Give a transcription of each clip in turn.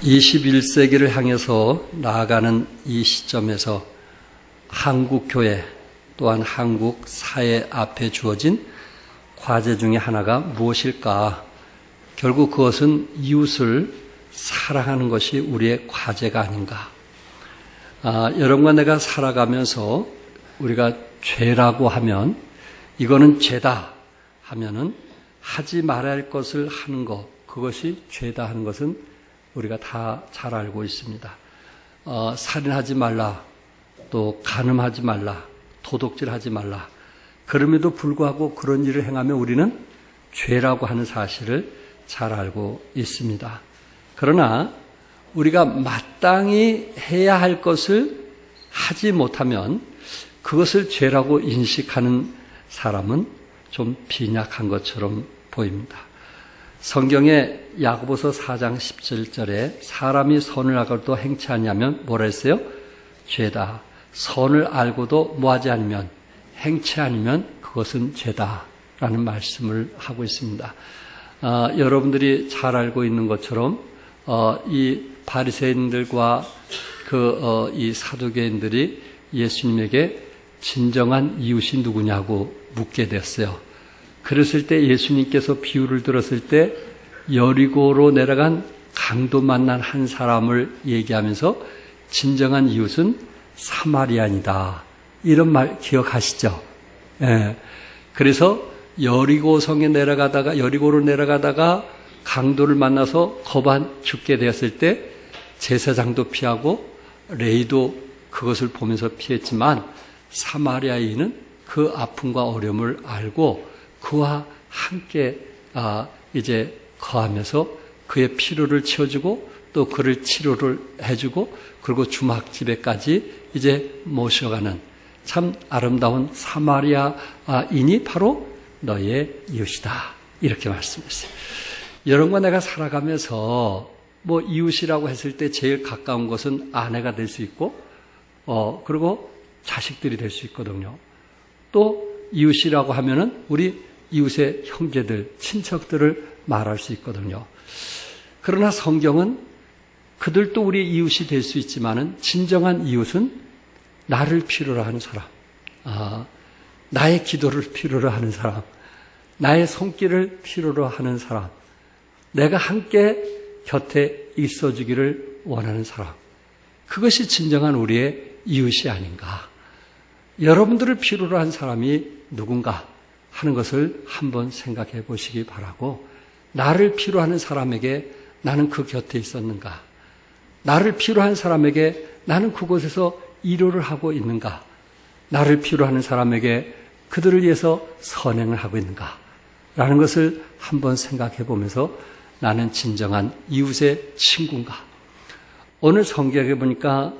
21세기를 향해서 나아가는 이 시점에서 한국 교회 또한 한국 사회 앞에 주어진 과제 중에 하나가 무엇일까? 결국 그것은 이웃을 사랑하는 것이 우리의 과제가 아닌가. 여러분과 내가 살아가면서 우리가 죄라고 하면 이거는 죄다 하면은 하지 말아야 할 것을 하는 것, 그것이 죄다 하는 것은 우리가 다 잘 알고 있습니다. 살인하지 말라, 또 간음하지 말라, 도둑질하지 말라. 그럼에도 불구하고 그런 일을 행하면 우리는 죄라고 하는 사실을 잘 알고 있습니다. 그러나 우리가 마땅히 해야 할 것을 하지 못하면 그것을 죄라고 인식하는 사람은 좀 빈약한 것처럼 보입니다. 성경에 야고보서 4장 17절에 사람이 선을 알고도 행치 아니하면 뭐라 했어요? 죄다. 선을 알고도 뭐하지 않으면 행치 아니면 그것은 죄다라는 말씀을 하고 있습니다. 여러분들이 잘 알고 있는 것처럼 이 바리새인들과 이 사두개인들이 예수님에게 진정한 이웃이 누구냐고 묻게 됐어요. 그랬을 때 예수님께서 비유를 들었을 때 여리고로 내려간 강도 만난 한 사람을 얘기하면서 진정한 이웃은 사마리안이다. 이런 말 기억하시죠? 예. 그래서 여리고로 내려가다가 강도를 만나서 거반 죽게 되었을 때 제사장도 피하고 레위도 그것을 보면서 피했지만 사마리아인은 그 아픔과 어려움을 알고 그와 함께 이제 거하면서 그의 필요를 채워주고 또 그를 치료를 해주고 그리고 주막집에까지 이제 모셔가는 참 아름다운 사마리아인이 바로 너의 이웃이다. 이렇게 말씀했어요. 여러분과 내가 살아가면서 뭐 이웃이라고 했을 때 제일 가까운 것은 아내가 될 수 있고 그리고 자식들이 될 수 있거든요. 또 이웃이라고 하면은 우리 이웃의 형제들, 친척들을 말할 수 있거든요. 그러나 성경은 그들도 우리 이웃이 될 수 있지만은 진정한 이웃은 나를 필요로 하는 사람, 나의 기도를 필요로 하는 사람, 나의 손길을 필요로 하는 사람, 내가 함께 곁에 있어주기를 원하는 사람, 그것이 진정한 우리의 이웃이 아닌가. 여러분들을 필요로 한 사람이 누군가 하는 것을 한번 생각해 보시기 바라고, 나를 필요하는 사람에게 나는 그 곁에 있었는가? 나를 필요한 사람에게 나는 그곳에서 일요를 하고 있는가? 나를 필요하는 사람에게 그들을 위해서 선행을 하고 있는가? 라는 것을 한번 생각해 보면서 나는 진정한 이웃의 친구인가? 오늘 성경에 보니까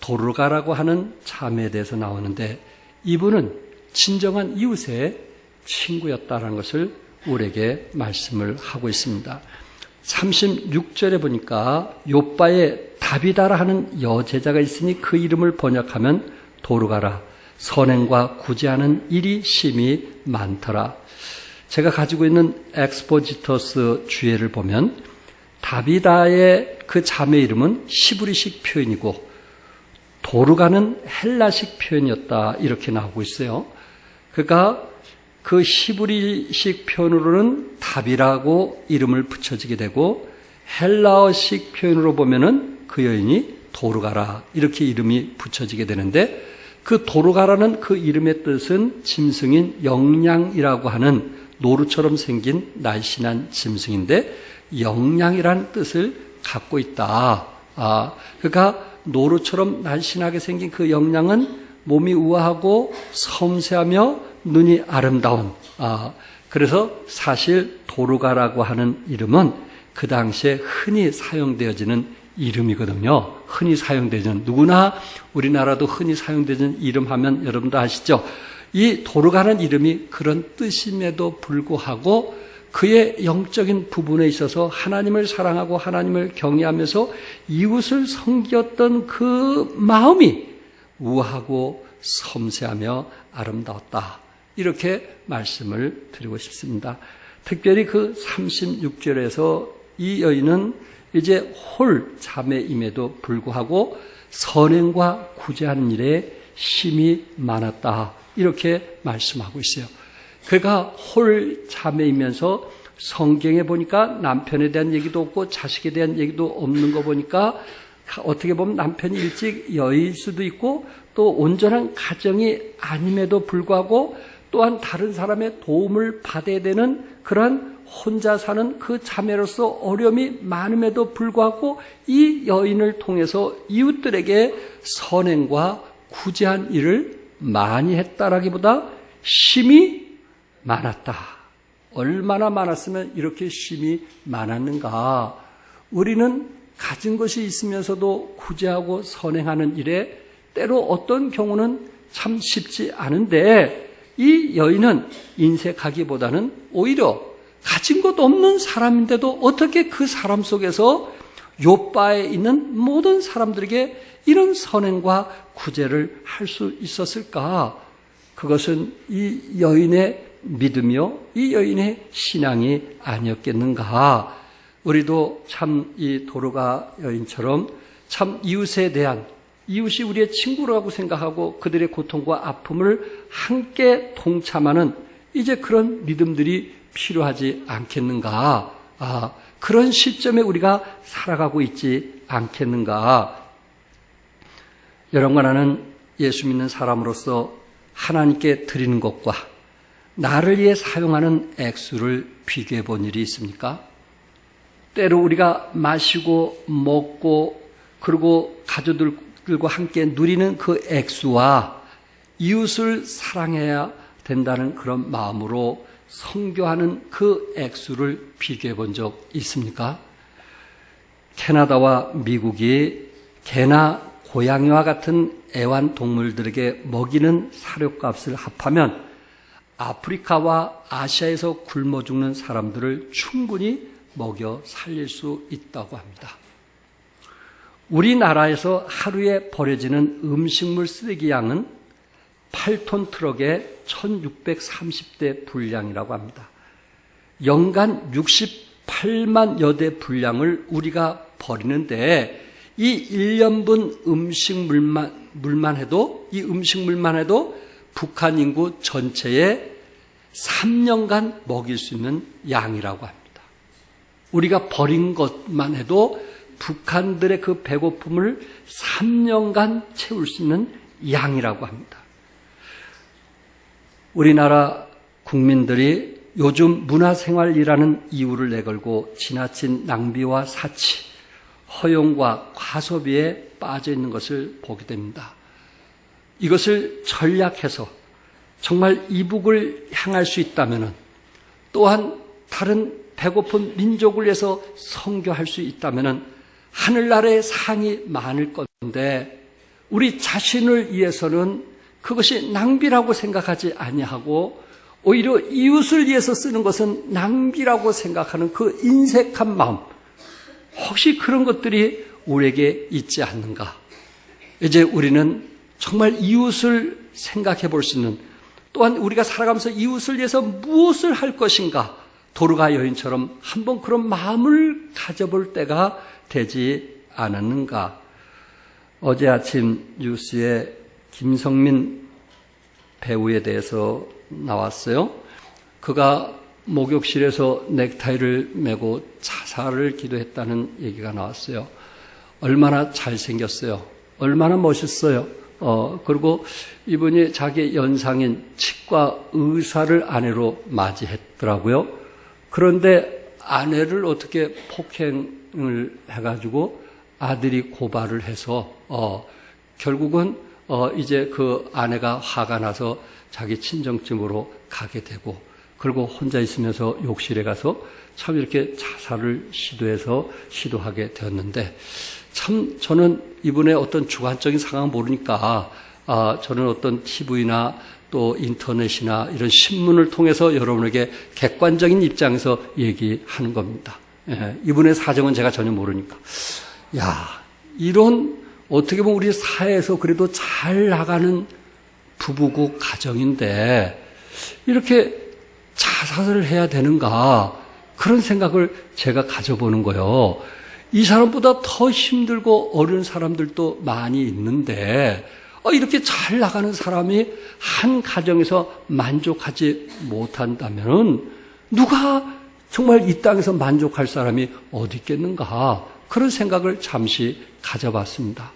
도르가라고 하는 자매에 대해서 나오는데 이분은 진정한 이웃의 친구였다는 것을 우리에게 말씀을 하고 있습니다. 36절에 보니까 요바에 다비다라 하는 여제자가 있으니 그 이름을 번역하면 도르가라. 선행과 구제하는 일이 심히 많더라. 제가 가지고 있는 엑스포지터스 주예를 보면 다비다의 그 자매 이름은 히브리식 표현이고 도르가는 헬라식 표현이었다. 이렇게 나오고 있어요. 그러니까 그 히브리식 표현으로는 답이라고 이름을 붙여지게 되고 헬라어식 표현으로 보면은 그 여인이 도르가라 이렇게 이름이 붙여지게 되는데 그 도르가라는 그 이름의 뜻은 짐승인 영양이라고 하는 노루처럼 생긴 날씬한 짐승인데 영양이라는 뜻을 갖고 있다. 그러니까 노루처럼 날씬하게 생긴 그 영양은 몸이 우아하고 섬세하며 눈이 아름다운 그래서 사실 도르가라고 하는 이름은 그 당시에 흔히 사용되어지는 이름이거든요. 흔히 사용되는 누구나 우리나라도 흔히 사용되는 이름 하면 여러분도 아시죠? 이 도르가라는 이름이 그런 뜻임에도 불구하고 그의 영적인 부분에 있어서 하나님을 사랑하고 하나님을 경외하면서 이웃을 섬겼던 그 마음이 우아하고 섬세하며 아름다웠다. 이렇게 말씀을 드리고 싶습니다. 특별히 그 36절에서 이 여인은 이제 홀 자매임에도 불구하고 선행과 구제하는 일에 힘이 많았다. 이렇게 말씀하고 있어요. 그가 홀 자매이면서 성경에 보니까 남편에 대한 얘기도 없고 자식에 대한 얘기도 없는 거 보니까 어떻게 보면 남편이 일찍 여의일 수도 있고 또 온전한 가정이 아님에도 불구하고 또한 다른 사람의 도움을 받아야 되는 그런 혼자 사는 그 자매로서 어려움이 많음에도 불구하고 이 여인을 통해서 이웃들에게 선행과 구제한 일을 많이 했다라기보다 힘이 많았다. 얼마나 많았으면 이렇게 힘이 많았는가. 우리는 가진 것이 있으면서도 구제하고 선행하는 일에 때로 어떤 경우는 참 쉽지 않은데 이 여인은 인색하기보다는 오히려 가진 것 없는 사람인데도 어떻게 그 사람 속에서 욥바에 있는 모든 사람들에게 이런 선행과 구제를 할 수 있었을까? 그것은 이 여인의 믿음이요, 이 여인의 신앙이 아니었겠는가? 우리도 참 이 도로가 여인처럼 참 이웃에 대한, 이웃이 우리의 친구라고 생각하고 그들의 고통과 아픔을 함께 동참하는 이제 그런 믿음들이 필요하지 않겠는가? 그런 시점에 우리가 살아가고 있지 않겠는가? 여러분과 나는 예수 믿는 사람으로서 하나님께 드리는 것과 나를 위해 사용하는 액수를 비교해 본 일이 있습니까? 때로 우리가 마시고 먹고 그리고 가족들과 함께 누리는 그 액수와 이웃을 사랑해야 된다는 그런 마음으로 선교하는 그 액수를 비교해 본 적 있습니까? 캐나다와 미국이 개나 고양이와 같은 애완동물들에게 먹이는 사료값을 합하면 아프리카와 아시아에서 굶어 죽는 사람들을 충분히 먹여 살릴 수 있다고 합니다. 우리나라에서 하루에 버려지는 음식물 쓰레기 양은 8톤 트럭에 1630대 분량이라고 합니다. 연간 68만 여 대 분량을 우리가 버리는데 이 1년분 음식물만 해도, 이 음식물만 해도 북한 인구 전체의 3년간 먹일 수 있는 양이라고 합니다. 우리가 버린 것만 해도 북한들의 그 배고픔을 3년간 채울 수 있는 양이라고 합니다. 우리나라 국민들이 요즘 문화생활이라는 이유를 내걸고 지나친 낭비와 사치, 허용과 과소비에 빠져 있는 것을 보게 됩니다. 이것을 전략해서 정말 이북을 향할 수 있다면, 또한 다른 배고픈 민족을 위해서 선교할 수 있다면 하늘나라에 상이 많을 건데 우리 자신을 위해서는 그것이 낭비라고 생각하지 아니하고 오히려 이웃을 위해서 쓰는 것은 낭비라고 생각하는 그 인색한 마음, 혹시 그런 것들이 우리에게 있지 않는가? 이제 우리는 정말 이웃을 생각해 볼 수 있는, 또한 우리가 살아가면서 이웃을 위해서 무엇을 할 것인가? 도르가 여인처럼 한번 그런 마음을 가져볼 때가 되지 않았는가? 어제 아침 뉴스에 김성민 배우에 대해서 나왔어요. 그가 목욕실에서 넥타이를 메고 자살을 기도했다는 얘기가 나왔어요. 얼마나 잘생겼어요. 얼마나 멋있어요. 그리고 이분이 자기 연상인 치과 의사를 아내로 맞이했더라고요. 그런데 아내를 어떻게 폭행을 해가지고 아들이 고발을 해서 결국은 이제 그 아내가 화가 나서 자기 친정집으로 가게 되고, 그리고 혼자 있으면서 욕실에 가서 참 이렇게 자살을 시도하게 되었는데, 참 저는 이분의 어떤 주관적인 상황을 모르니까 저는 어떤 TV나 또 인터넷이나 이런 신문을 통해서 여러분에게 객관적인 입장에서 얘기하는 겁니다. 예, 이분의 사정은 제가 전혀 모르니까. 이런 어떻게 보면 우리 사회에서 그래도 잘 나가는 부부고 가정인데 이렇게 자살을 해야 되는가, 그런 생각을 제가 가져보는 거예요. 이 사람보다 더 힘들고 어려운 사람들도 많이 있는데 이렇게 잘 나가는 사람이 한 가정에서 만족하지 못한다면 누가 정말 이 땅에서 만족할 사람이 어디 있겠는가? 그런 생각을 잠시 가져봤습니다.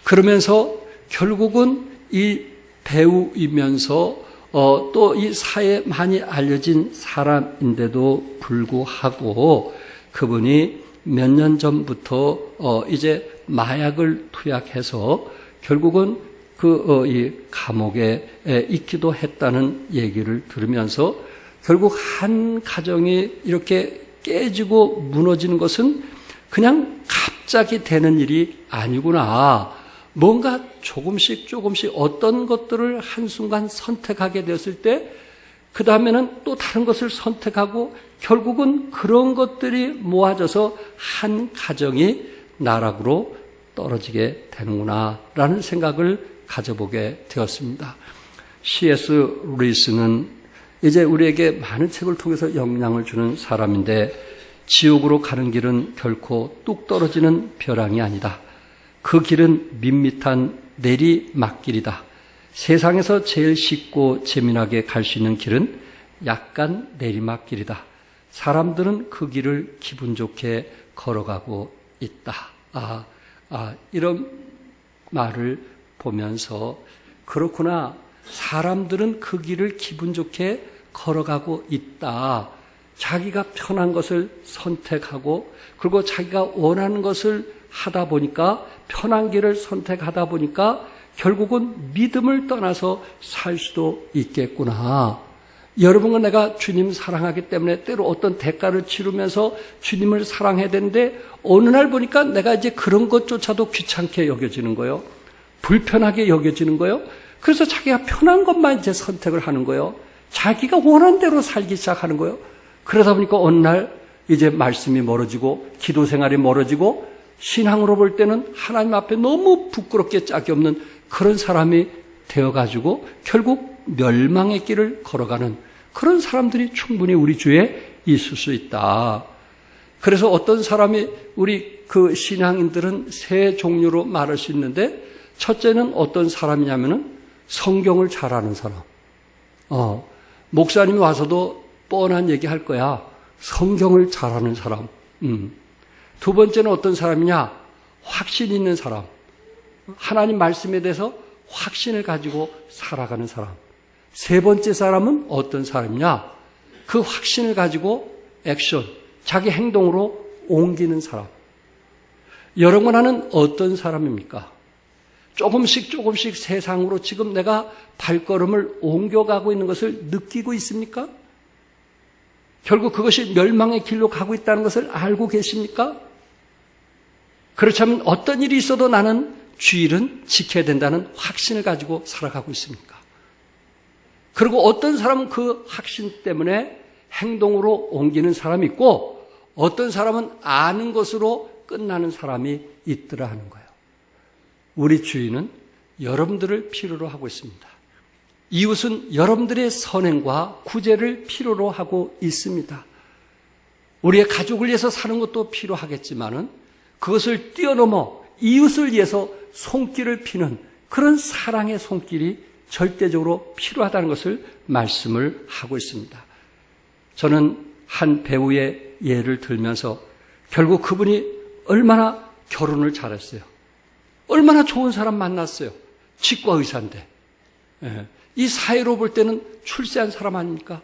그러면서 결국은 이 배우이면서 또 이 사회에 많이 알려진 사람인데도 불구하고 그분이 몇 년 전부터 이제 마약을 투약해서 결국은 이 감옥에 있기도 했다는 얘기를 들으면서 결국 한 가정이 이렇게 깨지고 무너지는 것은 그냥 갑자기 되는 일이 아니구나. 뭔가 조금씩 어떤 것들을 한순간 선택하게 되었을 때 그 다음에는 또 다른 것을 선택하고 결국은 그런 것들이 모아져서 한 가정이 나락으로 떨어지게 되는구나 라는 생각을 가져보게 되었습니다. C.S. 루이스는 이제 우리에게 많은 책을 통해서 영향을 주는 사람인데 지옥으로 가는 길은 결코 뚝 떨어지는 벼랑이 아니다. 그 길은 밋밋한 내리막길이다. 세상에서 제일 쉽고 재미나게 갈 수 있는 길은 약간 내리막길이다. 사람들은 그 길을 기분 좋게 걸어가고 있다. 이런 말을 보면서 그렇구나. 사람들은 그 길을 기분 좋게 걸어가고 있다. 자기가 편한 것을 선택하고 그리고 자기가 원하는 것을 하다 보니까 편한 길을 선택하다 보니까 결국은 믿음을 떠나서 살 수도 있겠구나. 여러분과 내가 주님 사랑하기 때문에 때로 어떤 대가를 치르면서 주님을 사랑해야 되는데 어느 날 보니까 내가 이제 그런 것조차도 귀찮게 여겨지는 거예요. 불편하게 여겨지는 거예요. 그래서 자기가 편한 것만 이제 선택을 하는 거예요. 자기가 원하는 대로 살기 시작하는 거예요. 그러다 보니까 어느 날 이제 말씀이 멀어지고 기도 생활이 멀어지고 신앙으로 볼 때는 하나님 앞에 너무 부끄럽게 짝이 없는 그런 사람이 되어가지고 결국 멸망의 길을 걸어가는 그런 사람들이 충분히 우리 주위에 있을 수 있다. 그래서 어떤 사람이 우리 그 신앙인들은 세 종류로 말할 수 있는데 첫째는 어떤 사람이냐면은 성경을 잘 아는 사람. 목사님이 와서도 뻔한 얘기 할 거야. 성경을 잘 아는 사람. 두 번째는 어떤 사람이냐? 확신 있는 사람. 하나님 말씀에 대해서 확신을 가지고 살아가는 사람. 세 번째 사람은 어떤 사람이냐? 그 확신을 가지고 액션, 자기 행동으로 옮기는 사람. 여러분은 어떤 사람입니까? 조금씩 세상으로 지금 내가 발걸음을 옮겨가고 있는 것을 느끼고 있습니까? 결국 그것이 멸망의 길로 가고 있다는 것을 알고 계십니까? 그렇다면 어떤 일이 있어도 나는 주일은 지켜야 된다는 확신을 가지고 살아가고 있습니까? 그리고 어떤 사람은 그 확신 때문에 행동으로 옮기는 사람이 있고 어떤 사람은 아는 것으로 끝나는 사람이 있더라 하는 거예요. 우리 주인은 여러분들을 필요로 하고 있습니다. 이웃은 여러분들의 선행과 구제를 필요로 하고 있습니다. 우리의 가족을 위해서 사는 것도 필요하겠지만은 그것을 뛰어넘어 이웃을 위해서 손길을 피는 그런 사랑의 손길이 절대적으로 필요하다는 것을 말씀을 하고 있습니다. 저는 한 배우의 예를 들면서 결국 그분이 얼마나 결혼을 잘했어요. 얼마나 좋은 사람 만났어요. 치과 의사인데. 이 사회로 볼 때는 출세한 사람 아닙니까?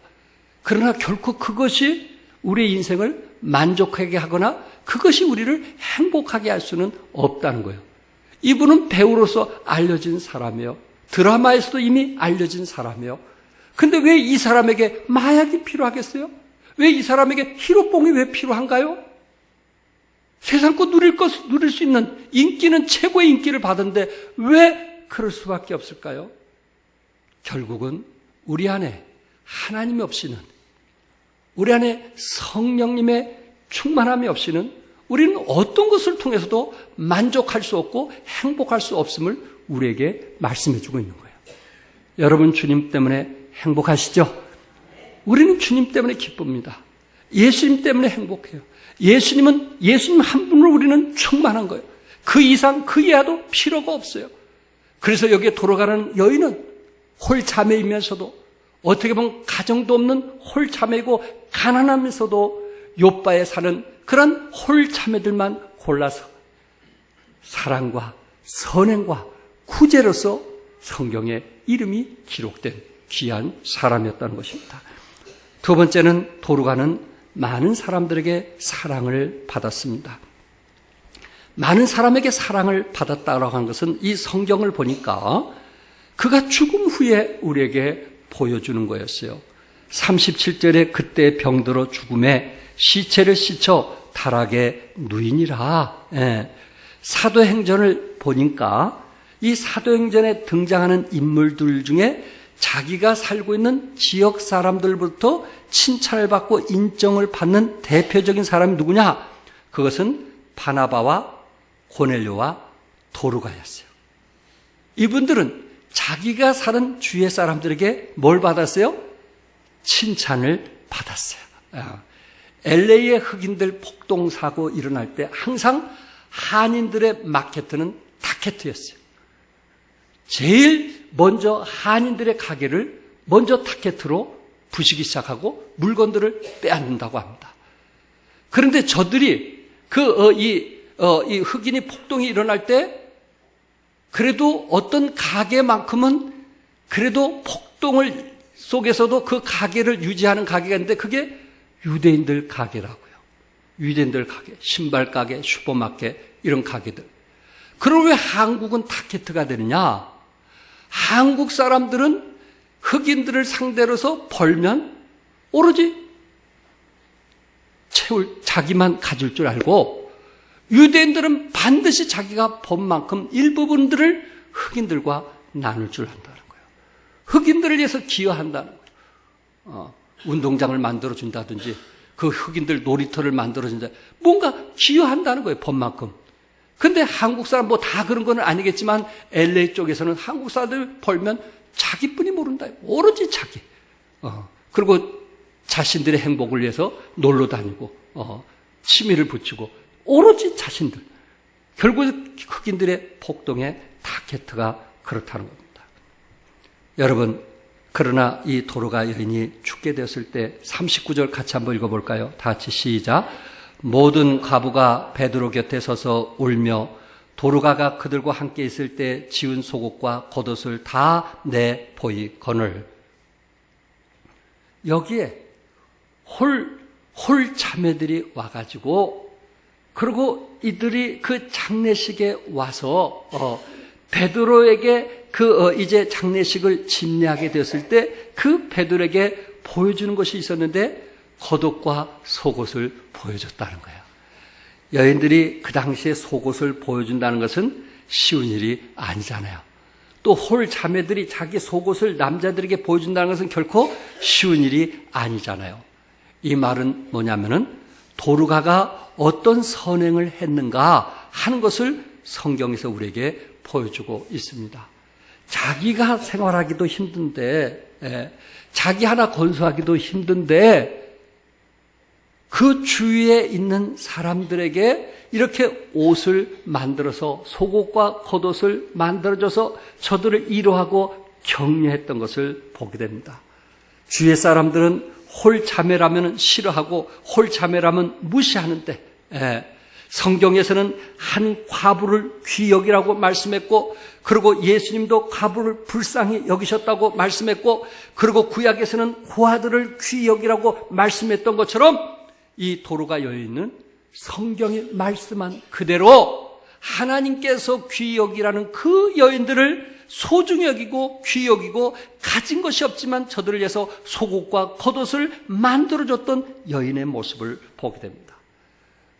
그러나 결코 그것이 우리의 인생을 만족하게 하거나 그것이 우리를 행복하게 할 수는 없다는 거예요. 이분은 배우로서 알려진 사람이에요. 드라마에서도 이미 알려진 사람이에요. 근데 왜 이 사람에게 마약이 필요하겠어요? 왜 이 사람에게 히로뽕이 왜 필요한가요? 세상 것 누릴 수 있는 인기는 최고의 인기를 받은데 왜 그럴 수밖에 없을까요? 결국은 우리 안에 하나님이 없이는, 우리 안에 성령님의 충만함이 없이는 우리는 어떤 것을 통해서도 만족할 수 없고 행복할 수 없음을 우리에게 말씀해 주고 있는 거예요. 여러분 주님 때문에 행복하시죠? 우리는 주님 때문에 기쁩니다. 예수님 때문에 행복해요. 예수님 한 분으로 우리는 충만한 거예요. 그 이상 그 이하도 필요가 없어요. 그래서 여기에 돌아가는 여인은 홀자매이면서도 어떻게 보면 가정도 없는 홀자매이고 가난하면서도 욥바에 사는 그런 홀자매들만 골라서 사랑과 선행과 구제로서 성경에 이름이 기록된 귀한 사람이었다는 것입니다. 두 번째는 도루가는 많은 사람들에게 사랑을 받았습니다. 많은 사람에게 사랑을 받았다고 하는 것은 이 성경을 보니까 그가 죽음 후에 우리에게 보여주는 거였어요. 37절에 그때 병들어 죽음에 시체를 씻어 타락에 누이니라. 사도행전을 보니까 이 사도행전에 등장하는 인물들 중에 자기가 살고 있는 지역 사람들부터 칭찬을 받고 인정을 받는 대표적인 사람이 누구냐? 그것은 바나바와 고넬료와 도루가였어요. 이분들은 자기가 사는 주위의 사람들에게 뭘 받았어요? 칭찬을 받았어요. LA의 흑인들 폭동사고 일어날 때 항상 한인들의 마케트는 타케트였어요. 제일 먼저 한인들의 가게를 먼저 타케트로 부시기 시작하고 물건들을 빼앗는다고 합니다. 그런데 저들이 이 흑인이 폭동이 일어날 때 그래도 어떤 가게만큼은 그래도 폭동을 속에서도 그 가게를 유지하는 가게가 있는데 그게 유대인들 가게라고요. 유대인들 가게, 신발 가게, 슈퍼마켓 이런 가게들. 그럼 왜 한국은 타케트가 되느냐? 한국 사람들은 흑인들을 상대로서 벌면 오로지 자기만 가질 줄 알고 유대인들은 반드시 자기가 번 만큼 일부분들을 흑인들과 나눌 줄 안다는 거예요. 흑인들을 위해서 기여한다는 거예요. 운동장을 만들어준다든지 그 흑인들 놀이터를 만들어준다. 뭔가 기여한다는 거예요. 번 만큼. 근데 한국 사람 뭐 다 그런 건 아니겠지만 LA 쪽에서는 한국 사람들 벌면 자기뿐이 모른다. 오로지 자기. 그리고 자신들의 행복을 위해서 놀러 다니고 취미를 붙이고 오로지 자신들. 결국 흑인들의 폭동의 타겟트가 그렇다는 겁니다. 여러분, 그러나 이 도루가 여인이 죽게 되었을 때 39절 같이 한번 읽어볼까요? 다 같이 시작. 모든 과부가 베드로 곁에 서서 울며 도루가가 그들과 함께 있을 때 지은 속옷과 겉옷을 다 내보이거늘. 여기에 홀 자매들이 와가지고 그리고 이들이 그 장례식에 와서 베드로에게 이제 장례식을 집례하게 되었을 때 그 베드로에게 보여주는 것이 있었는데 겉옷과 속옷을 보여줬다는 거예요. 여인들이 그 당시에 속옷을 보여준다는 것은 쉬운 일이 아니잖아요. 또 홀 자매들이 자기 속옷을 남자들에게 보여준다는 것은 결코 쉬운 일이 아니잖아요. 이 말은 뭐냐면은 도루가가 어떤 선행을 했는가 하는 것을 성경에서 우리에게 보여주고 있습니다. 자기가 생활하기도 힘든데, 자기 하나 건설하기도 힘든데 그 주위에 있는 사람들에게 이렇게 옷을 만들어서 속옷과 겉옷을 만들어줘서 저들을 위로하고 격려했던 것을 보게 됩니다. 주위의 사람들은 홀자매라면 싫어하고 홀자매라면 무시하는데 성경에서는 한 과부를 귀히 여기라고 말씀했고 그리고 예수님도 과부를 불쌍히 여기셨다고 말씀했고 그리고 구약에서는 고아들을 귀히 여기라고 말씀했던 것처럼 이 도루가 여인은 성경이 말씀한 그대로 하나님께서 귀히 여기라는 그 여인들을 소중히 여기고 귀히 여기고 가진 것이 없지만 저들을 위해서 속옷과 겉옷을 만들어줬던 여인의 모습을 보게 됩니다.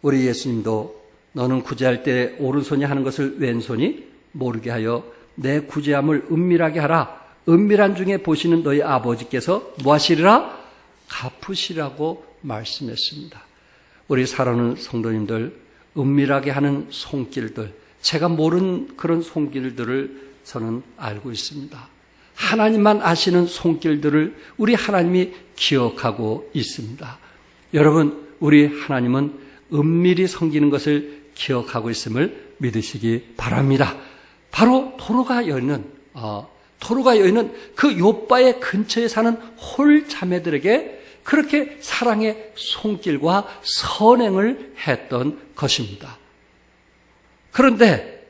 우리 예수님도 너는 구제할 때 오른손이 하는 것을 왼손이 모르게 하여 내 구제함을 은밀하게 하라. 은밀한 중에 보시는 너희 아버지께서 무엇이리라? 갚으시라고 말씀했습니다. 우리 사랑하는 성도님들, 은밀하게 하는 손길들, 제가 모르는 그런 손길들을 저는 알고 있습니다. 하나님만 아시는 손길들을 우리 하나님이 기억하고 있습니다. 여러분, 우리 하나님은 은밀히 섬기는 것을 기억하고 있음을 믿으시기 바랍니다. 바로 도로가 여인은 그 욥바의 근처에 사는 홀 자매들에게 그렇게 사랑의 손길과 선행을 했던 것입니다. 그런데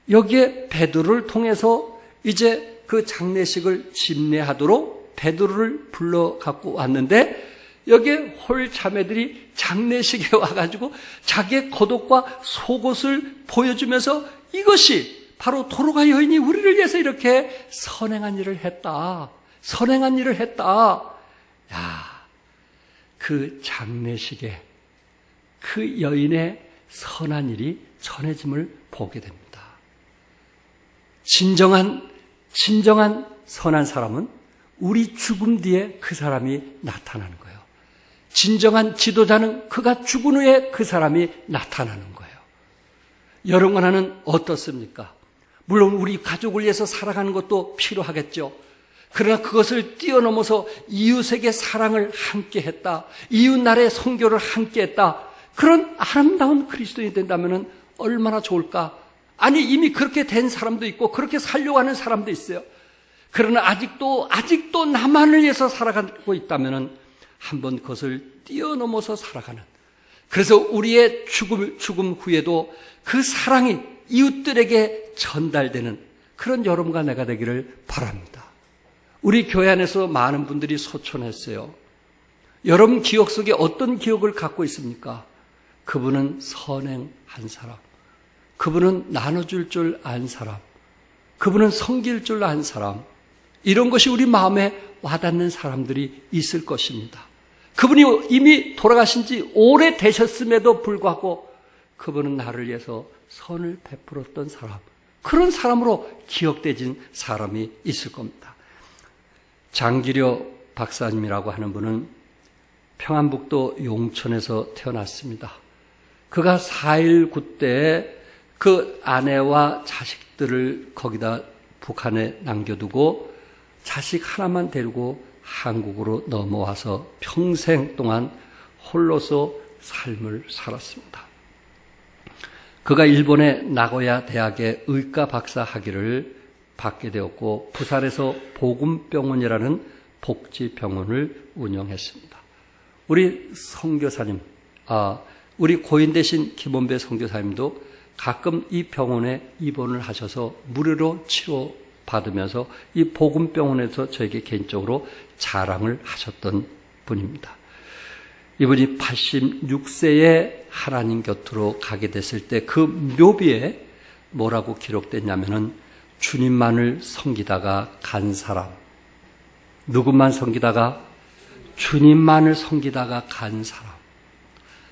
여기에 베드로를 통해서 이제 그 장례식을 집례하도록 베드로를 불러 갖고 왔는데, 여기에 홀 자매들이 장례식에 와가지고 자기의 겉옷과 속옷을 보여주면서 이것이 바로 도로가 여인이 우리를 위해서 이렇게 선행한 일을 했다. 야, 그 장례식에 그 여인의 선한 일이 전해짐을 보게 됩니다. 진정한 선한 사람은 우리 죽음 뒤에 그 사람이 나타나는 거예요. 진정한 지도자는 그가 죽은 후에 그 사람이 나타나는 거예요. 여러분과는 어떻습니까? 물론 우리 가족을 위해서 살아가는 것도 필요하겠죠. 그러나 그것을 뛰어넘어서 이웃에게 사랑을 함께 했다. 이웃나라의 선교를 함께 했다. 그런 아름다운 그리스도인이 된다면 얼마나 좋을까? 아니, 이미 그렇게 된 사람도 있고 그렇게 살려고 하는 사람도 있어요. 그러나 아직도 나만을 위해서 살아가고 있다면 한번 그것을 뛰어넘어서 살아가는, 그래서 우리의 죽음 후에도 그 사랑이 이웃들에게 전달되는 그런 여러분과 내가 되기를 바랍니다. 우리 교회 안에서 많은 분들이 소천했어요. 여러분 기억 속에 어떤 기억을 갖고 있습니까? 그분은 선행한 사람, 그분은 나눠줄 줄 안 사람, 그분은 섬길 줄 안 사람, 이런 것이 우리 마음에 와닿는 사람들이 있을 것입니다. 그분이 이미 돌아가신 지 오래 되셨음에도 불구하고 그분은 나를 위해서 선을 베풀었던 사람, 그런 사람으로 기억되진 사람이 있을 겁니다. 장기려 박사님이라고 하는 분은 평안북도 용천에서 태어났습니다. 그가 4.19 때 그 아내와 자식들을 거기다 북한에 남겨두고 자식 하나만 데리고 한국으로 넘어와서 평생 동안 홀로서 삶을 살았습니다. 그가 일본의 나고야 대학의 의과 박사 학위를 받게 되었고 부산에서 복음병원이라는 복지병원을 운영했습니다. 우리 선교사님, 우리 고인 되신 김원배 선교사님도 가끔 이 병원에 입원을 하셔서 무료로 치료받으면서 이 복음병원에서 저에게 개인적으로 자랑을 하셨던 분입니다. 이분이 86세에 하나님 곁으로 가게 됐을 때 그 묘비에 뭐라고 기록됐냐면은 주님만을 섬기다가 간 사람, 누구만 섬기다가? 주님만을 섬기다가 간 사람,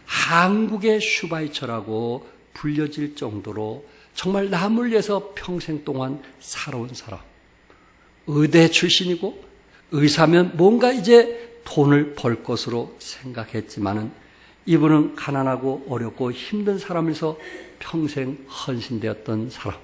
한국의 슈바이처라고 불려질 정도로 정말 남을 위해서 평생 동안 살아온 사람, 의대 출신이고 의사면 뭔가 이제 돈을 벌 것으로 생각했지만은 이분은 가난하고 어렵고 힘든 사람에서 평생 헌신되었던 사람,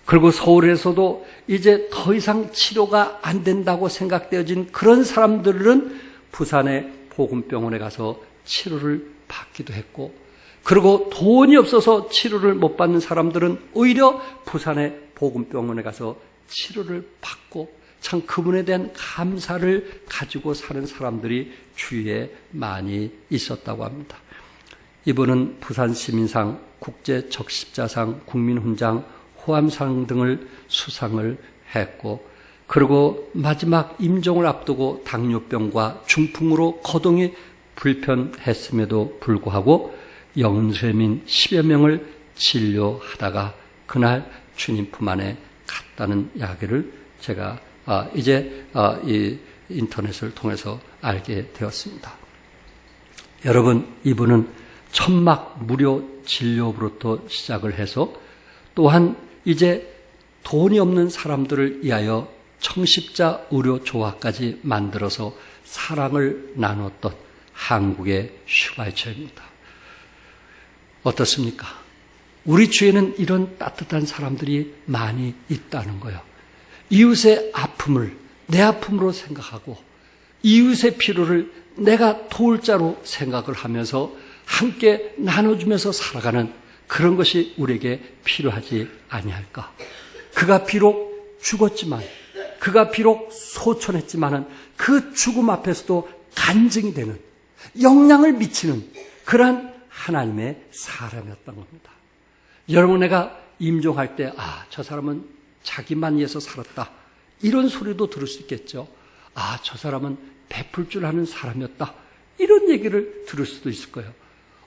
그리고 서울에서도 이제 더 이상 치료가 안 된다고 생각되어진 그런 사람들은 부산의 복음병원에 가서 치료를 받기도 했고, 그리고 돈이 없어서 치료를 못 받는 사람들은 오히려 부산의 복음병원에 가서 치료를 받고, 참 그분에 대한 감사를 가지고 사는 사람들이 주위에 많이 있었다고 합니다. 이분은 부산시민상, 국제적십자상, 국민훈장, 호암상 등을 수상을 했고, 그리고 마지막 임종을 앞두고 당뇨병과 중풍으로 거동이 불편했음에도 불구하고 영세민 10여 명을 진료하다가 그날 주님 품 안에 갔다는 이야기를 제가 이제 이 인터넷을 통해서 알게 되었습니다. 여러분, 이분은 천막 무료 진료부터 시작을 해서 또한 이제 돈이 없는 사람들을 위하여 청십자 의료 조합까지 만들어서 사랑을 나눴던 한국의 슈바이처입니다. 어떻습니까? 우리 주위에는 이런 따뜻한 사람들이 많이 있다는 거예요. 이웃의 아픔을 내 아픔으로 생각하고 이웃의 필요를 내가 도울 자로 생각을 하면서 함께 나눠주면서 살아가는 그런 것이 우리에게 필요하지 아니할까. 그가 비록 죽었지만, 그가 비록 소천했지만은 그 죽음 앞에서도 간증이 되는, 영향을 미치는 그러한 하나님의 사람이었던 겁니다. 여러분, 내가 임종할 때 저 사람은 자기만 위해서 살았다, 이런 소리도 들을 수 있겠죠. 저 사람은 베풀 줄 아는 사람이었다, 이런 얘기를 들을 수도 있을 거예요.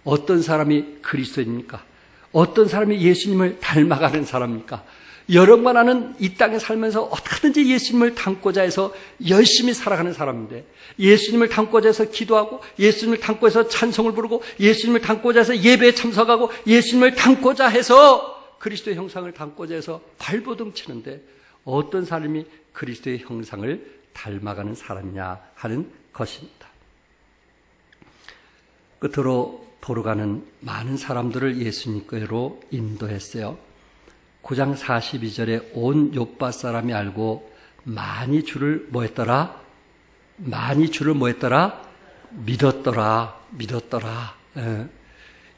어떤 사람이 그리스도입니까? 어떤 사람이 예수님을 닮아가는 사람입니까? 여러분만 아는 이 땅에 살면서 어떻게든지 예수님을 닮고자 해서 열심히 살아가는 사람인데, 예수님을 닮고자 해서 기도하고, 예수님을 닮고자 해서 찬송을 부르고, 예수님을 닮고자 해서 예배에 참석하고, 예수님을 닮고자 해서 그리스도의 형상을 닮고자 해서 발버둥 치는데, 어떤 사람이 그리스도의 형상을 닮아가는 사람이냐 하는 것입니다. 끝으로 도로가는 많은 사람들을 예수님께로 인도했어요. 9장 42절에 온 욥바 사람이 알고 많이 주를 뭐했더라? 많이 주를 뭐했더라? 믿었더라.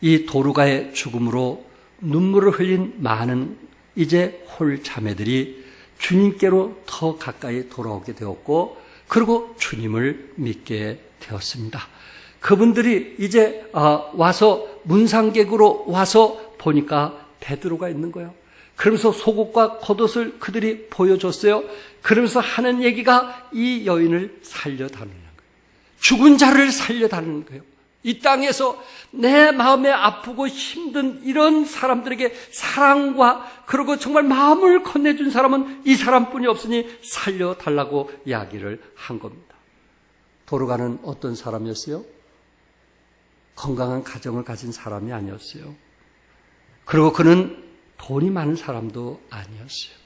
이 도루가의 죽음으로 눈물을 흘린 많은 이제 홀 자매들이 주님께로 더 가까이 돌아오게 되었고, 그리고 주님을 믿게 되었습니다. 그분들이 이제 와서 문상객으로 와서 보니까 베드로가 있는 거예요. 그러면서 속옷과 겉옷을 그들이 보여줬어요. 그러면서 하는 얘기가 이 여인을 살려달라는 거예요. 죽은 자를 살려달라는 거예요. 이 땅에서 내 마음에 아프고 힘든 이런 사람들에게 사랑과, 그리고 정말 마음을 건네준 사람은 이 사람뿐이 없으니 살려달라고 이야기를 한 겁니다. 도로가는 어떤 사람이었어요? 건강한 가정을 가진 사람이 아니었어요. 그리고 그는 돈이 많은 사람도 아니었어요.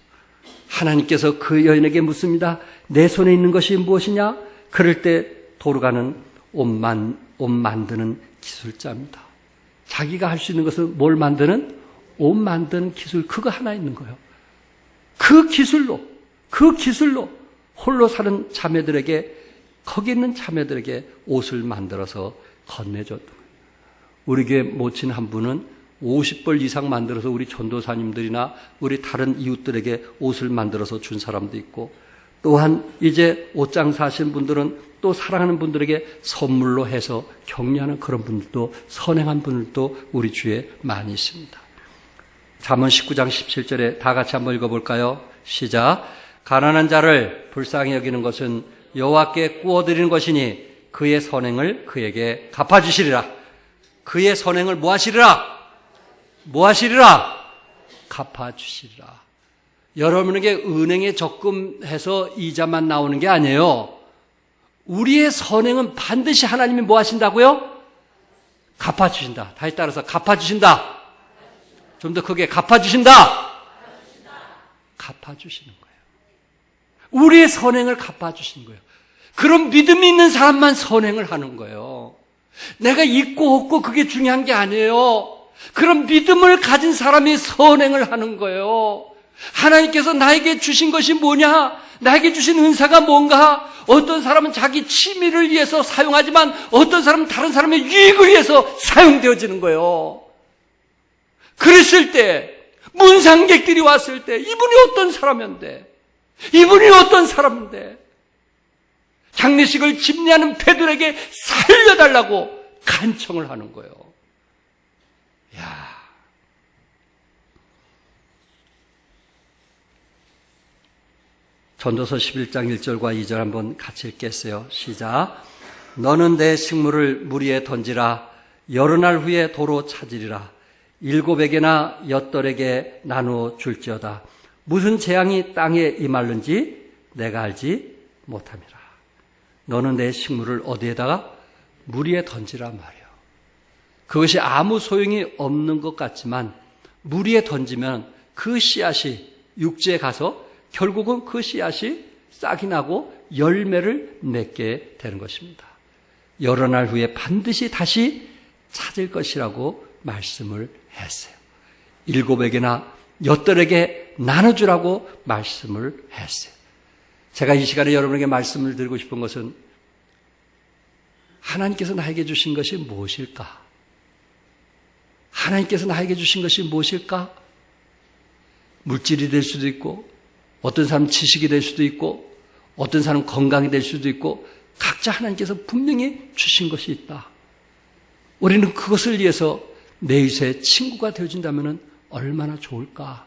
하나님께서 그 여인에게 묻습니다. 내 손에 있는 것이 무엇이냐? 그럴 때 도로가는 옷 만드는 기술자입니다. 자기가 할 수 있는 것은 뭘 만드는? 옷 만드는 기술, 그거 하나 있는 거예요. 그 기술로 홀로 사는 자매들에게, 거기 있는 자매들에게 옷을 만들어서 건네줬던 거예요. 우리 교회 모친 한 분은 50벌 이상 만들어서 우리 전도사님들이나 우리 다른 이웃들에게 옷을 만들어서 준 사람도 있고, 또한 이제 옷장사 하시는 분들은 또 사랑하는 분들에게 선물로 해서 격려하는 그런 분들도, 선행한 분들도 우리 주위에 많이 있습니다. 잠언 19장 17절에 다 같이 한번 읽어볼까요? 시작. 가난한 자를 불쌍히 여기는 것은 여호와께 구워드리는 것이니 그의 선행을 그에게 갚아주시리라. 그의 선행을 뭐 하시리라? 갚아주시리라. 여러분에게 은행에 적금해서 이자만 나오는 게 아니에요. 우리의 선행은 반드시 하나님이 뭐 하신다고요? 갚아주신다. 다시 따라서 갚아주신다. 좀 더 크게 갚아주신다. 갚아주시는 거예요. 우리의 선행을 갚아주시는 거예요. 그런 믿음이 있는 사람만 선행을 하는 거예요. 내가 있고 없고 그게 중요한 게 아니에요. 그런 믿음을 가진 사람이 선행을 하는 거예요. 하나님께서 나에게 주신 것이 뭐냐? 나에게 주신 은사가 뭔가? 어떤 사람은 자기 취미를 위해서 사용하지만 어떤 사람은 다른 사람의 유익을 위해서 사용되어지는 거예요. 그랬을 때, 문상객들이 왔을 때 이분이 어떤 사람인데, 장례식을 집례하는 베드로에게 살려달라고 간청을 하는 거예요. 야, 전도서 11장 1절과 2절 한번 같이 읽겠어요. 시작. 너는 내 식물을 물 위에 던지라. 여러 날 후에 도로 찾으리라. 7에게나 8에게 나누어 줄지어다. 무슨 재앙이 땅에 임할는지 내가 알지 못함이라. 너는 내 식물을 어디에다가? 물 위에 던지라 말이에요. 그것이 아무 소용이 없는 것 같지만 물 위에 던지면 그 씨앗이 육지에 가서 결국은 그 씨앗이 싹이 나고 열매를 맺게 되는 것입니다. 여러 날 후에 반드시 다시 찾을 것이라고 말씀을 했어요. 7에게나 8에게 나눠주라고 말씀을 했어요. 제가 이 시간에 여러분에게 말씀을 드리고 싶은 것은, 하나님께서 나에게 주신 것이 무엇일까? 하나님께서 나에게 주신 것이 무엇일까? 물질이 될 수도 있고, 어떤 사람은 지식이 될 수도 있고, 어떤 사람은 건강이 될 수도 있고, 각자 하나님께서 분명히 주신 것이 있다. 우리는 그것을 위해서 내일의 친구가 되어준다면 얼마나 좋을까?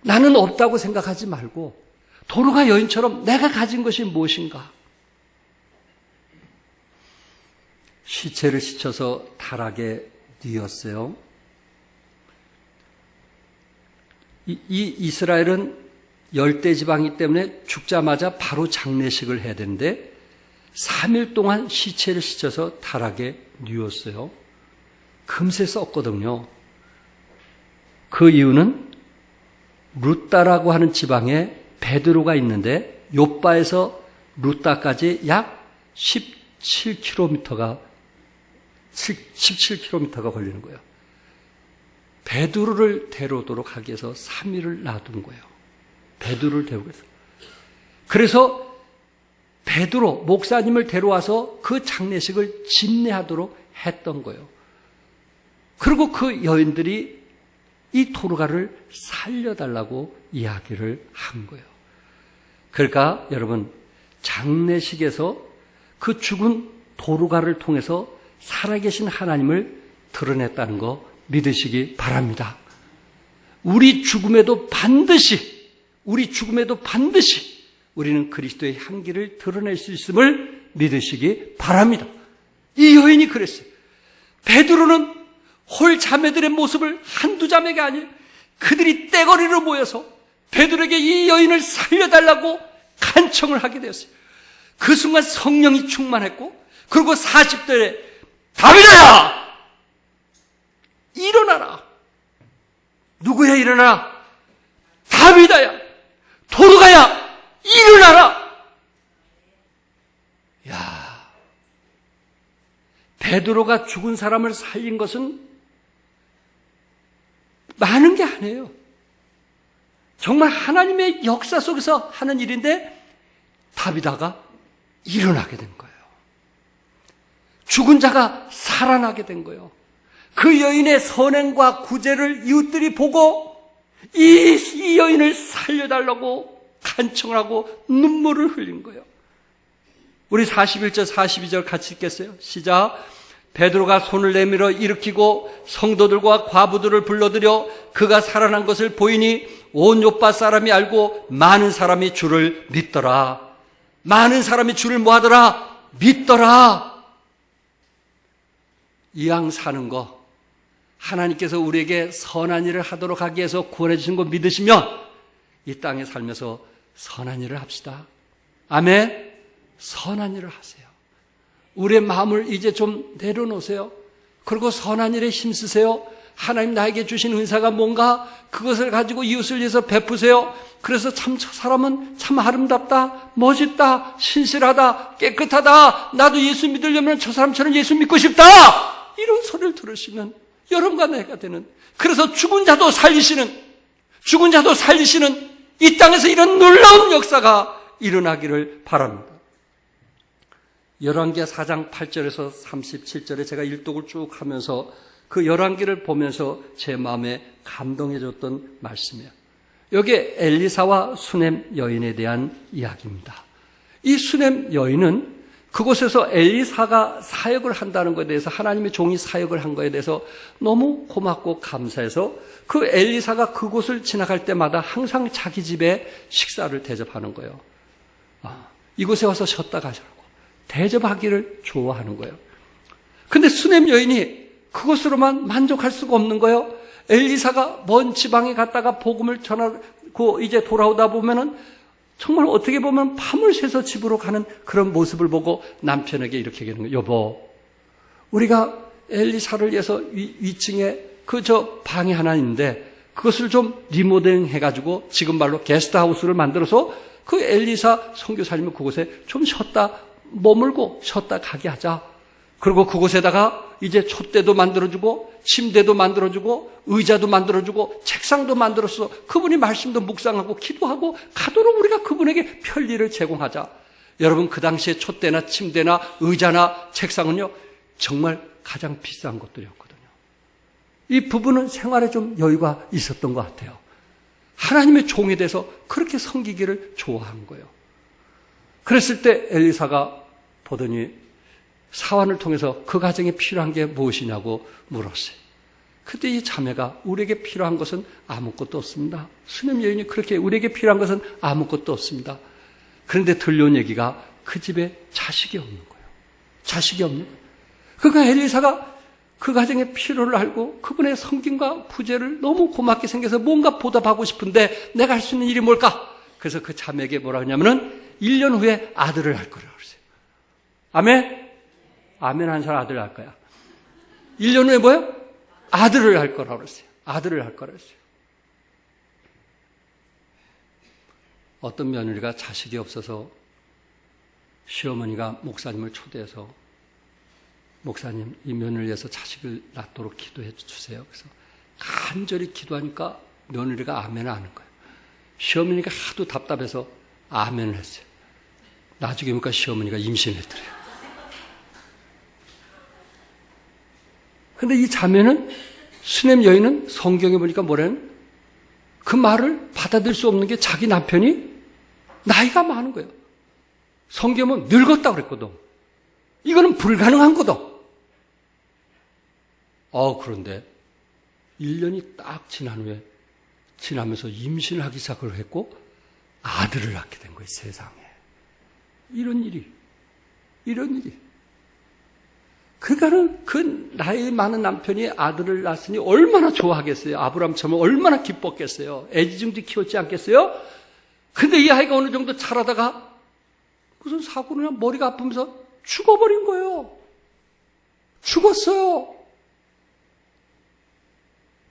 나는 없다고 생각하지 말고 도르가 여인처럼 내가 가진 것이 무엇인가? 시체를 씻어서 타락에 뉘었어요. 이 이스라엘은 열대지방이기 때문에 죽자마자 바로 장례식을 해야 되는데 3일 동안 시체를 씻어서 타락에 뉘었어요. 금세 썼거든요. 그 이유는 루따라고 하는 지방에 베드로가 있는데 요바에서 루따까지 약 17km가 걸리는 거예요. 베드로를 데려오도록 하기 위해서 3일을 놔둔 거예요. 베드로를 데려오기 위해서. 그래서 베드로 목사님을 데려와서 그 장례식을 집례하도록 했던 거예요. 그리고 그 여인들이 이 도르가를 살려달라고 이야기를 한 거예요. 그러니까 여러분, 장례식에서 그 죽은 도르가를 통해서 살아계신 하나님을 드러냈다는 거 믿으시기 바랍니다. 우리 죽음에도 반드시 우리는 그리스도의 향기를 드러낼 수 있음을 믿으시기 바랍니다. 이 여인이 그랬어요. 베드로는 홀 자매들의 모습을 한두 자매가 아니에요. 그들이 떼거리로 모여서 베드로에게 이 여인을 살려달라고 간청을 하게 되었어요. 그 순간 성령이 충만했고, 그리고 40대에 다윗아! 일어나라! 누구야 일어나라? 다윗아야! 도르가야! 일어나라! 야, 베드로가 죽은 사람을 살린 것은 많은 게 아니에요. 정말 하나님의 역사 속에서 하는 일인데 다윗아가 일어나게 된 거예요. 죽은 자가 살아나게 된 거예요. 그 여인의 선행과 구제를 이웃들이 보고 이 여인을 살려달라고 간청을 하고 눈물을 흘린 거예요. 우리 41절 42절 같이 읽겠어요. 시작. 베드로가 손을 내밀어 일으키고 성도들과 과부들을 불러들여 그가 살아난 것을 보이니 온 요파 사람이 알고 많은 사람이 주를 믿더라. 많은 사람이 주를 뭐하더라? 믿더라. 이왕 사는 거 하나님께서 우리에게 선한 일을 하도록 하기 위해서 구원해 주신 거 믿으시면 이 땅에 살면서 선한 일을 합시다. 아멘. 선한 일을 하세요. 우리의 마음을 이제 좀 내려놓으세요. 그리고 선한 일에 힘쓰세요. 하나님 나에게 주신 은사가 뭔가 그것을 가지고 이웃을 위해서 베푸세요. 그래서 참 저 사람은 참 아름답다, 멋있다, 신실하다, 깨끗하다. 나도 예수 믿으려면 저 사람처럼 예수 믿고 싶다. 이런 소리를 들으시면 여러분과 내가 되는, 그래서 죽은 자도 살리시는 이 땅에서 이런 놀라운 역사가 일어나기를 바랍니다. 열왕기하 4장 8절에서 37절에 제가 일독을 쭉 하면서 그 열왕기를 보면서 제 마음에 감동해줬던 말씀이에요. 여기 엘리사와 수넴 여인에 대한 이야기입니다. 이 수넴 여인은 그곳에서 엘리사가 사역을 한다는 것에 대해서, 하나님의 종이 사역을 한 것에 대해서 너무 고맙고 감사해서 그 엘리사가 그곳을 지나갈 때마다 항상 자기 집에 식사를 대접하는 거예요. 이곳에 와서 쉬었다 가시라고 대접하기를 좋아하는 거예요. 근데 수넴 여인이 그것으로만 만족할 수가 없는 거예요. 엘리사가 먼 지방에 갔다가 복음을 전하고 이제 돌아오다 보면은 정말 어떻게 보면 밤을 새서 집으로 가는 그런 모습을 보고 남편에게 이렇게 얘기하는 거예요. 여보, 우리가 엘리사를 위해서 위층에 방이 하나 있는데 그것을 좀 리모델링 해가지고 지금 말로 게스트하우스를 만들어서 그 엘리사 선교사님을 그곳에 좀 머물고 쉬었다 가게 하자. 그리고 그곳에다가 이제 촛대도 만들어주고 침대도 만들어주고 의자도 만들어주고 책상도 만들어서 그분이 말씀도 묵상하고 기도하고 가도록 우리가 그분에게 편리를 제공하자. 여러분, 그 당시에 촛대나 침대나 의자나 책상은요 정말 가장 비싼 것들이었거든요. 이 부부는 생활에 좀 여유가 있었던 것 같아요. 하나님의 종이 돼서 그렇게 섬기기를 좋아한 거예요. 그랬을 때 엘리사가 보더니 사환을 통해서 그 가정에 필요한 게 무엇이냐고 물었어요. 그때 이 자매가 우리에게 필요한 것은 아무것도 없습니다. 수냄 여인이 그렇게 우리에게 필요한 것은 아무것도 없습니다. 그런데 들려온 얘기가 그 집에 자식이 없는 거예요. 자식이 없는 거예요. 그러니까 엘리사가 그 가정의 필요를 알고 그분의 성김과 부재를 너무 고맙게 생겨서 뭔가 보답하고 싶은데 내가 할 수 있는 일이 뭘까? 그래서 그 자매에게 뭐라 하냐면은 1년 후에 아들을 할 거라고 그랬어요. 아멘? 아멘 한 사람 아들 할 거야. 1년 후에 뭐요? 아들을 할 거라고 그랬어요. 아들을 할 거라고 그랬어요. 어떤 며느리가 자식이 없어서 시어머니가 목사님을 초대해서 목사님, 이 며느리를 위해서 자식을 낳도록 기도해 주세요. 그래서 간절히 기도하니까 며느리가 아멘을 하는 거예요. 시어머니가 하도 답답해서 아멘을 했어요. 나중에 보니까 시어머니가 임신했더래요. 근데 이 자매는, 수냄 여인은 성경에 보니까 뭐라는, 그 말을 받아들일 수 없는 게 자기 남편이 나이가 많은 거예요. 성경은 늙었다고 그랬거든. 이거는 불가능한 거다. 그런데 1년이 딱 지나면서 임신을 하기 시작을 했고 아들을 낳게 된 거예요, 세상에. 이런 일이. 그러니까는 그 나이 많은 남편이 아들을 낳았으니 얼마나 좋아하겠어요. 아브라함처럼 얼마나 기뻤겠어요. 애지중지 키웠지 않겠어요? 근데 이 아이가 어느 정도 자라다가 무슨 사고로 그냥 머리가 아프면서 죽어버린 거예요. 죽었어요.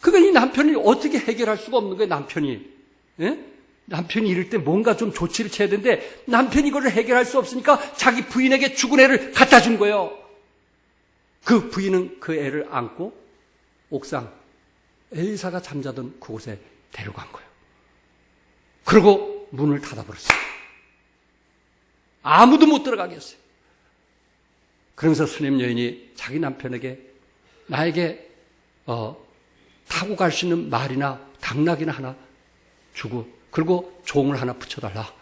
그러니까 이 남편이 어떻게 해결할 수가 없는 거예요, 남편이. 예? 남편이 이럴 때 뭔가 좀 조치를 취해야 되는데 남편이 이거를 해결할 수 없으니까 자기 부인에게 죽은 애를 갖다 준 거예요. 그 부인은 그 애를 안고 옥상 엘리사가 잠자던 그곳에 데려간 거예요. 그리고 문을 닫아버렸어요. 아무도 못 들어가게 했어요. 그러면서 수냄 여인이 자기 남편에게 나에게 타고 갈 수 있는 말이나 당나귀나 하나 주고 그리고 종을 하나 붙여달라.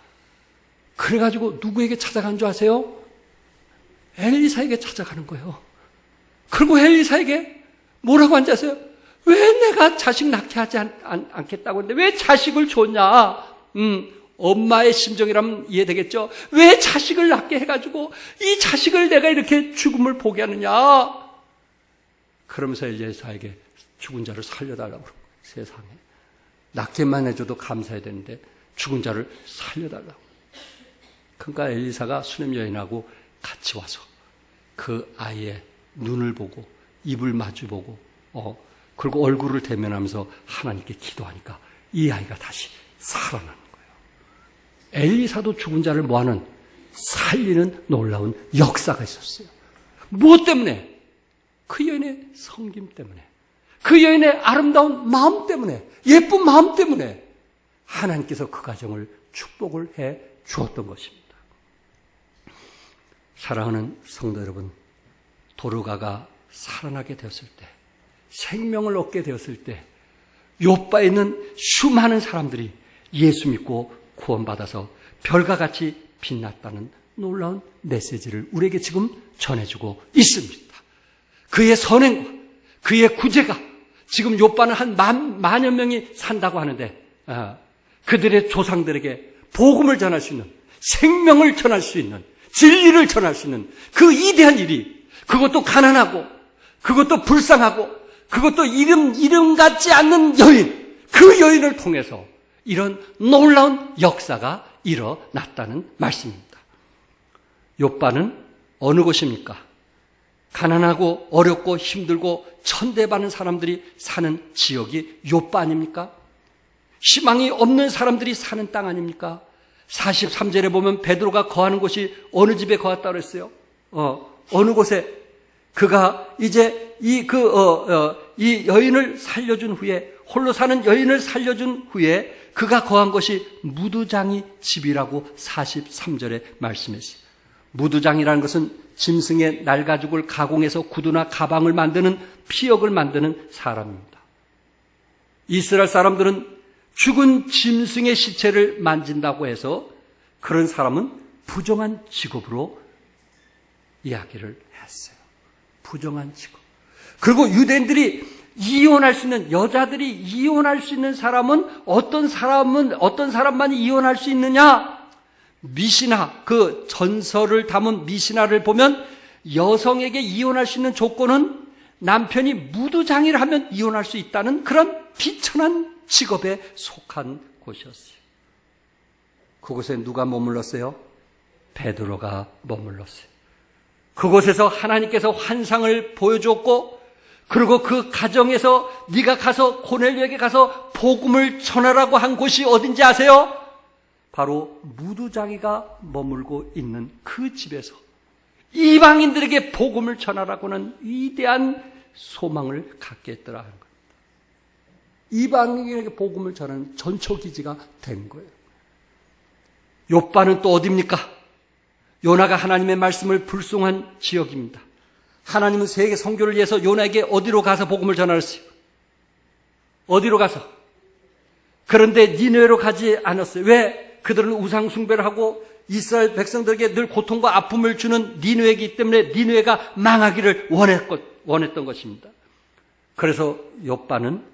그래가지고 누구에게 찾아간 줄 아세요? 엘리사에게 찾아가는 거예요. 그리고 엘리사에게 뭐라고 한지 아세요? 왜 내가 자식 낳게 하지 않겠다고 했는데 왜 자식을 줬냐? 엄마의 심정이라면 이해되겠죠? 왜 자식을 낳게 해가지고 이 자식을 내가 이렇게 죽음을 보게 하느냐? 그러면서 엘리사에게 죽은 자를 살려달라고 그러고 세상에. 낳게만 해줘도 감사해야 되는데 죽은 자를 살려달라고. 그러니까 엘리사가 수냄 여인하고 같이 와서 그 아이의 눈을 보고 입을 마주보고 그리고 얼굴을 대면하면서 하나님께 기도하니까 이 아이가 다시 살아나는 거예요. 엘리사도 죽은 자를 뭐하는 살리는 놀라운 역사가 있었어요. 무엇 때문에? 그 여인의 섬김 때문에, 그 여인의 아름다운 마음 때문에, 예쁜 마음 때문에 하나님께서 그 가정을 축복을 해 주었던 것입니다. 사랑하는 성도 여러분, 도르가가 살아나게 되었을 때, 생명을 얻게 되었을 때 욥바에 있는 수많은 사람들이 예수 믿고 구원받아서 별과 같이 빛났다는 놀라운 메시지를 우리에게 지금 전해주고 있습니다. 그의 선행과 그의 구제가 지금 욥바는 한 만여 명이 산다고 하는데 그들의 조상들에게 복음을 전할 수 있는, 생명을 전할 수 있는, 진리를 전할 수 있는 그 위대한 일이, 그것도 가난하고 그것도 불쌍하고 그것도 이름 같지 않는 여인, 그 여인을 통해서 이런 놀라운 역사가 일어났다는 말씀입니다. 욥바는 어느 곳입니까? 가난하고 어렵고 힘들고 천대받는 사람들이 사는 지역이 욥바 아닙니까? 희망이 없는 사람들이 사는 땅 아닙니까? 43절에 보면 베드로가 거하는 곳이 어느 집에 거했다고 그랬어요? 어느 곳에 그가 이제 이 여인을 살려준 후에, 홀로 사는 여인을 살려준 후에 그가 거한 것이 무두장이 집이라고 43절에 말씀했어요. 무두장이라는 것은 짐승의 날가죽을 가공해서 구두나 가방을 만드는 피역을 만드는 사람입니다. 이스라엘 사람들은 죽은 짐승의 시체를 만진다고 해서 그런 사람은 부정한 직업으로 이야기를 했어요. 부정한 직업. 그리고 유대인들이 이혼할 수 있는, 여자들이 이혼할 수 있는 사람은 어떤 사람만이 이혼할 수 있느냐? 미시나, 그 전설을 담은 미시나를 보면 여성에게 이혼할 수 있는 조건은 남편이 무두장이를 하면 이혼할 수 있다는 그런 비천한 직업에 속한 곳이었어요. 그곳에 누가 머물렀어요? 베드로가 머물렀어요. 그곳에서 하나님께서 환상을 보여줬고, 그리고 그 가정에서 네가 가서 고넬료에게 가서 복음을 전하라고 한 곳이 어딘지 아세요? 바로 무두장이가 머물고 있는 그 집에서 이방인들에게 복음을 전하라고는 위대한 소망을 갖게 했더라 하는 겁니다. 이방인에게 복음을 전하는 전초기지가 된 거예요. 욥바는 또 어디입니까? 요나가 하나님의 말씀을 불송한 지역입니다. 하나님은 세계 선교를 위해서 요나에게 어디로 가서 복음을 전하랬어요? 어디로 가서? 그런데 니느웨로 가지 않았어요. 왜? 그들은 우상 숭배를 하고 이스라엘 백성들에게 늘 고통과 아픔을 주는 니느웨이기 때문에 니느웨가 망하기를 원했던 것입니다. 그래서 요나는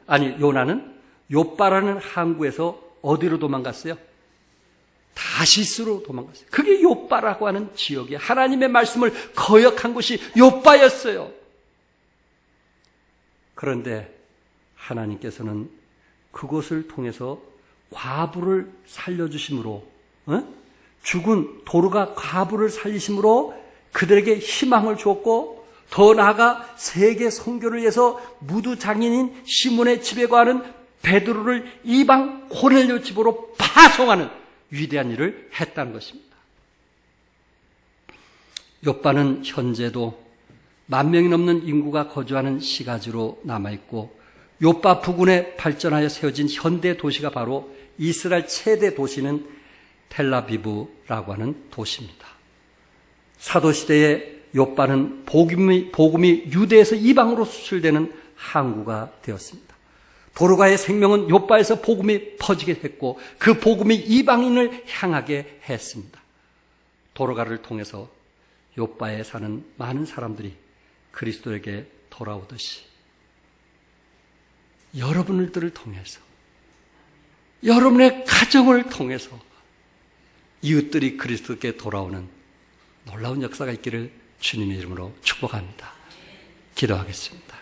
욥바라는 항구에서 어디로 도망갔어요? 다시스로 도망갔어요. 그게 욥바라고 하는 지역이에요. 하나님의 말씀을 거역한 곳이 욥바였어요. 그런데 하나님께서는 그곳을 통해서 과부를 살려주심으로, 죽은 도르가 과부를 살리심으로 그들에게 희망을 주었고, 더 나아가 세계 선교를 위해서 무두 장인인 시몬의 집에 거하는 베드로를 이방 고넬료 집으로 파송하는 위대한 일을 했다는 것입니다. 욥바는 현재도 10,000명이 넘는 인구가 거주하는 시가지로 남아있고, 욥바 부근에 발전하여 세워진 현대 도시가 바로 이스라엘 최대 도시는 텔라비브라고 하는 도시입니다. 사도시대에 욥바는 복음이 유대에서 이방으로 수출되는 항구가 되었습니다. 도르가의 생명은 욥바에서 복음이 퍼지게 했고, 그 복음이 이방인을 향하게 했습니다. 도르가를 통해서 욥바에 사는 많은 사람들이 그리스도에게 돌아오듯이 여러분들을 통해서, 여러분의 가정을 통해서 이웃들이 그리스도께 돌아오는 놀라운 역사가 있기를 주님의 이름으로 축복합니다. 기도하겠습니다.